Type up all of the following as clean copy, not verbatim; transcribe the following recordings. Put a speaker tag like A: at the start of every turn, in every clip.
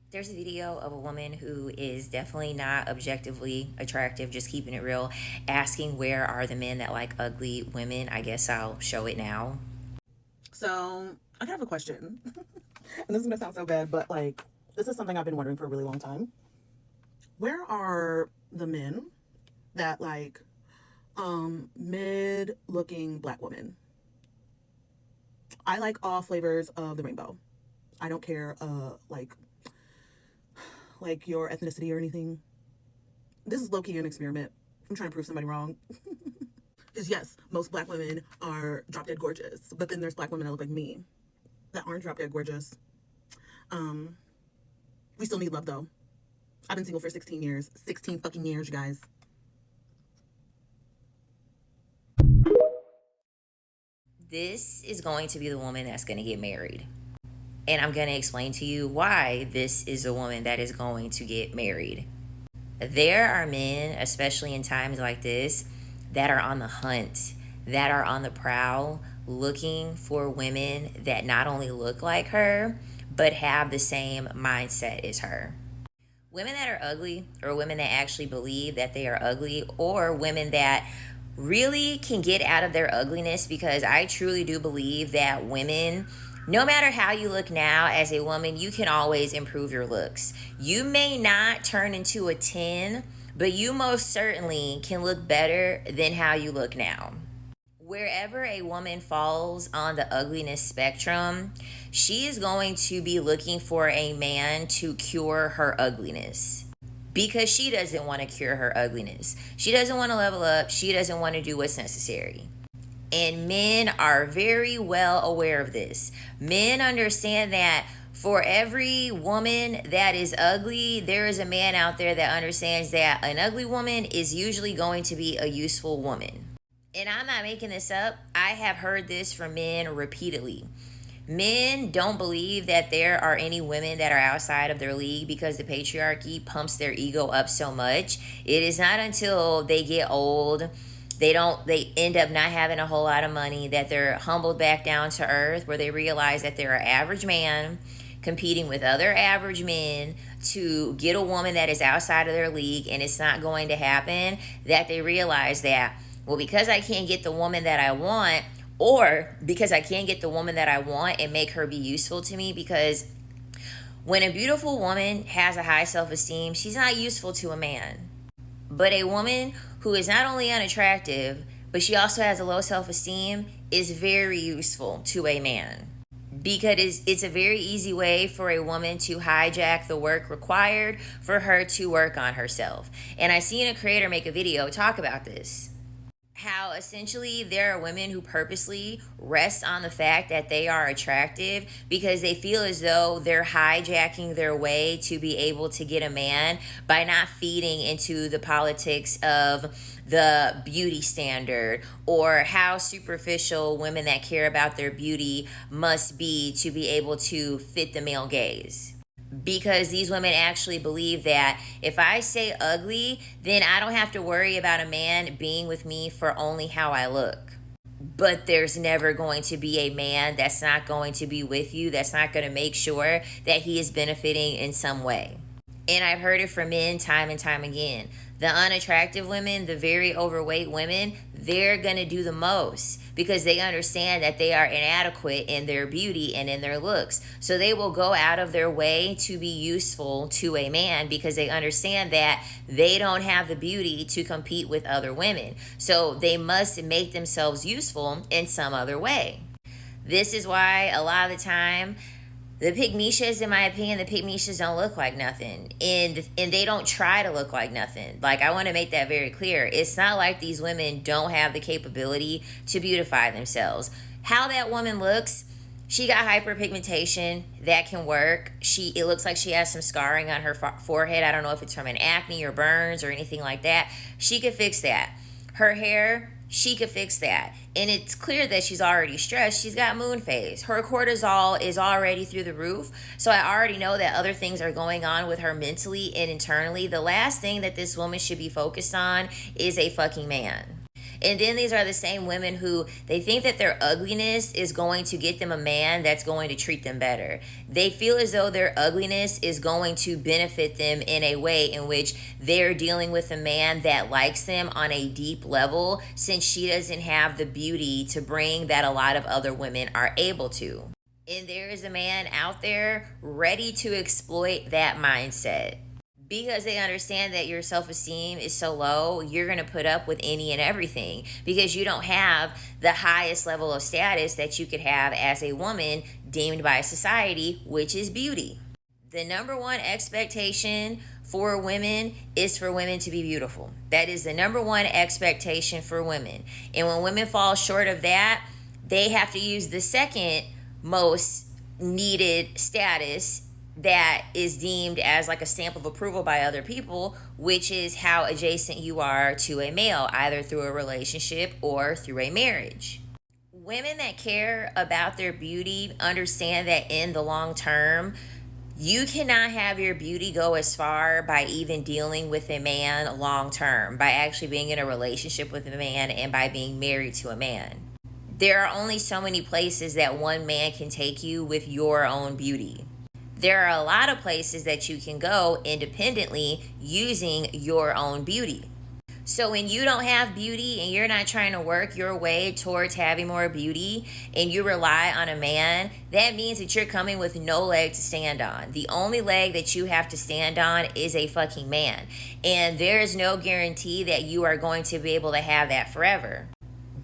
A: There's a video of a woman who is definitely not objectively attractive, just keeping it real, asking where are the men that like ugly women. I guess I'll show it now.
B: So I have a question, and this is gonna sound so bad, but like, this is something I've been wondering for a really long time. Where are the men that like mid-looking black women? I like all flavors of the rainbow. I don't care, like your ethnicity or anything. This is low key an experiment. I'm trying to prove somebody wrong. Because yes, most black women are drop dead gorgeous, but then there's black women that look like me that aren't drop dead gorgeous. Um, we still need love though. I've been single for 16 years. 16 fucking years, you guys.
A: This is going to be the woman that's going to get married. And I'm going to explain to you why this is a woman that is going to get married. There are men, especially in times like this, that are on the hunt, that are on the prowl, looking for women that not only look like her, but have the same mindset as her. Women that are ugly, or women that actually believe that they are ugly, or women that really can get out of their ugliness, because I truly do believe that women, no matter how you look now as a woman, you can always improve your looks. You may not turn into a 10, but you most certainly can look better than how you look now. Wherever a woman falls on the ugliness spectrum, she is going to be looking for a man to cure her ugliness, because she doesn't want to cure her ugliness. She doesn't want to level up. She doesn't want to do what's necessary. And men are very well aware of this. Men understand that for every woman that is ugly, there is a man out there that understands that an ugly woman is usually going to be a useful woman. And I'm not making this up. I have heard this from men repeatedly. Men don't believe that there are any women that are outside of their league because the patriarchy pumps their ego up so much. It is not until they get old, they end up not having a whole lot of money, that they're humbled back down to earth, where they realize that they're an average man competing with other average men to get a woman that is outside of their league, and it's not going to happen, that they realize that, well, because I can't get the woman that I want, or because I can't get the woman that I want and make her be useful to me, because when a beautiful woman has a high self-esteem, she's not useful to a man. But a woman who is not only unattractive, but she also has a low self-esteem, is very useful to a man, because it's a very easy way for a woman to hijack the work required for her to work on herself. And I seen a creator make a video talk about this, how essentially there are women who purposely rest on the fact that they are attractive because they feel as though they're hijacking their way to be able to get a man by not feeding into the politics of the beauty standard, or how superficial women that care about their beauty must be to be able to fit the male gaze, because these women actually believe that if I say ugly, then I don't have to worry about a man being with me for only how I look. But there's never going to be a man that's not going to be with you, that's not going to make sure that he is benefiting in some way. And I've heard it from men time and time again. The unattractive women, the very overweight women, they're going to do the most because they understand that they are inadequate in their beauty and in their looks. So they will go out of their way to be useful to a man because they understand that they don't have the beauty to compete with other women. So they must make themselves useful in some other way. This is why a lot of the time the pygmishas, in my opinion, the pygmishas don't look like nothing, and they don't try to look like nothing. Like, I want to make that very clear. It's not like these women don't have the capability to beautify themselves. How that woman looks, she got hyperpigmentation that can work. It looks like she has some scarring on her forehead. I don't know if it's from an acne or burns or anything like that. She could fix that. Her hair, she could fix that. And it's clear that she's already stressed. She's got moon phase. Her cortisol is already through the roof. So I already know that other things are going on with her mentally and internally. The last thing that this woman should be focused on is a fucking man. And then these are the same women who they think that their ugliness is going to get them a man that's going to treat them better. They feel as though their ugliness is going to benefit them in a way in which they're dealing with a man that likes them on a deep level, since she doesn't have the beauty to bring that a lot of other women are able to. And there is a man out there ready to exploit that mindset. Because they understand that your self esteem is so low, you're going to put up with any and everything because you don't have the highest level of status that you could have as a woman deemed by society, which is beauty. The number one expectation for women is for women to be beautiful. That is the number one expectation for women. And when women fall short of that, they have to use the second most needed status that is deemed as like a stamp of approval by other people, which is how adjacent you are to a male, either through a relationship or through a marriage. Women that care about their beauty understand that in the long term, you cannot have your beauty go as far by even dealing with a man long term, by actually being in a relationship with a man and by being married to a man. There are only so many places that one man can take you with your own beauty. There are a lot of places that you can go independently using your own beauty. So when you don't have beauty and you're not trying to work your way towards having more beauty and you rely on a man, that means that you're coming with no leg to stand on. The only leg that you have to stand on is a fucking man. And there is no guarantee that you are going to be able to have that forever.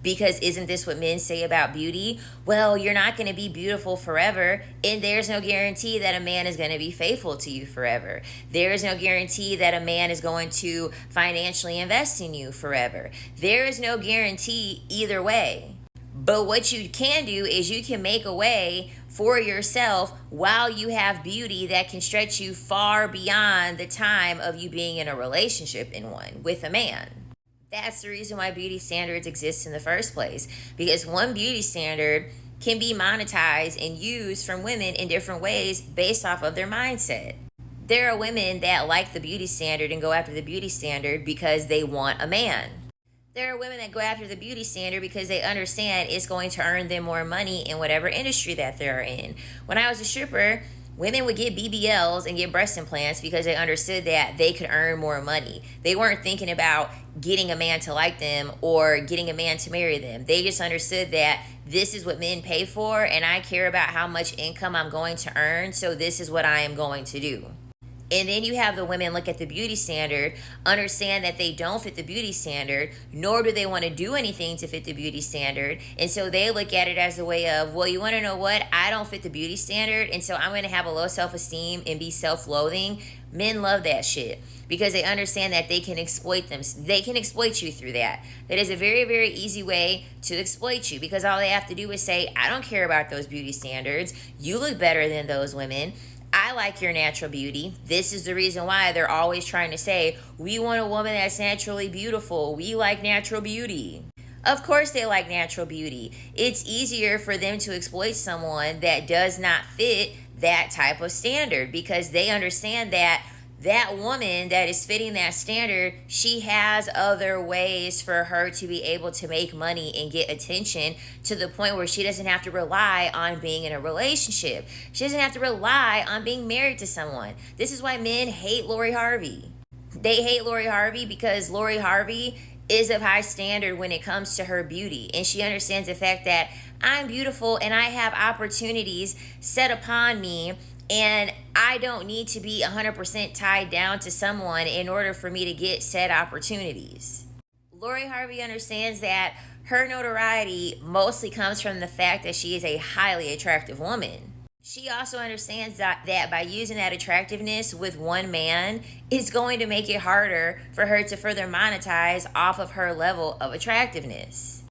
A: Because isn't this what men say about beauty? Well, you're not going to be beautiful forever, and there's no guarantee that a man is going to be faithful to you forever. There is no guarantee that a man is going to financially invest in you forever. There is no guarantee either way. But what you can do is you can make a way for yourself while you have beauty that can stretch you far beyond the time of you being in a relationship in one with a man. That's the reason why beauty standards exist in the first place. Because one beauty standard can be monetized and used from women in different ways based off of their mindset. There are women that like the beauty standard and go after the beauty standard because they want a man. There are women that go after the beauty standard because they understand it's going to earn them more money in whatever industry that they're in. When I was a stripper, women would get BBLs and get breast implants because they understood that they could earn more money. They weren't thinking about getting a man to like them or getting a man to marry them. They just understood that this is what men pay for and I care about how much income I'm going to earn, so this is what I am going to do. And then you have the women look at the beauty standard, understand that they don't fit the beauty standard, nor do they want to do anything to fit the beauty standard. And so they look at it as a way of, well, you want to know what? I don't fit the beauty standard, and so I'm going to have a low self-esteem and be self-loathing. Men love that shit because they understand that they can exploit them. They can exploit you through that. That is a very, very easy way to exploit you because all they have to do is say, I don't care about those beauty standards. You look better than those women. I like your natural beauty. This is the reason why they're always trying to say, we want a woman that's naturally beautiful. We like natural beauty. Of course they like natural beauty. It's easier for them to exploit someone that does not fit that type of standard because they understand that that woman that is fitting that standard, she has other ways for her to be able to make money and get attention to the point where she doesn't have to rely on being in a relationship. She doesn't have to rely on being married to someone. This is why men hate Lori Harvey. They hate Lori Harvey because Lori Harvey is of high standard when it comes to her beauty. And she understands the fact that I'm beautiful and I have opportunities set upon me, and I don't need to be 100% tied down to someone in order for me to get said opportunities. Lori Harvey understands that her notoriety mostly comes from the fact that she is a highly attractive woman. She also understands that by using that attractiveness with one man, it's going to make it harder for her to further monetize off of her level of attractiveness.